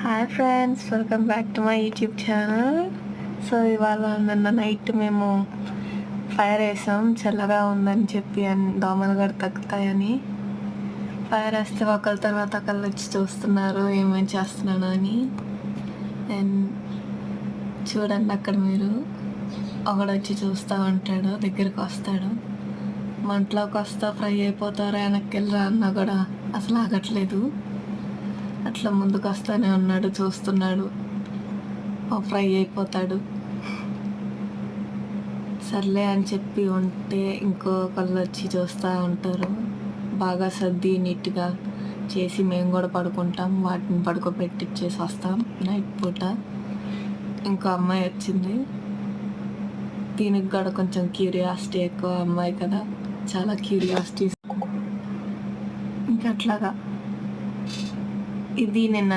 Hi friends, welcome back to my YouTube channel. So ఇవాళ నిన్న night మేము fire వేసాం, చల్లగా ఉందని చెప్పి దోమలు కూడా తగ్గుతాయని. ఫైర్ వేస్తే ఒకరి తర్వాత ఒకళ్ళు వచ్చి చూస్తున్నారు ఏమేమి చేస్తున్నాను అని. అండ్ చూడండి, అక్కడ మీరు ఒకడు వచ్చి చూస్తూ ఉంటాడు, దగ్గరికి వస్తాడు, మంటలోకి వస్తా ఫ్రై అయిపోతారా వెనక్కి వెళ్ళరా అన్నా కూడా అసలు ఆగట్లేదు. అట్లా ముందుకు వస్తూనే ఉన్నాడు, చూస్తున్నాడు, ఫ్రై అయిపోతాడు. సర్లే అని చెప్పి ఉంటే ఇంకొకళ్ళు వచ్చి చూస్తూ ఉంటారు. బాగా సర్ది నీట్గా చేసి మేము కూడా పడుకుంటాం, వాటిని పడుకోబెట్టిచ్చేసి వస్తాం నైట్ పూట. ఇంకో అమ్మాయి వచ్చింది, దీనికి కూడా కొంచెం క్యూరియాసిటీ ఎక్కువ, అమ్మాయి కదా, చాలా క్యూరియాసిటీ. ఇంకట్లాగా ఇది నిన్న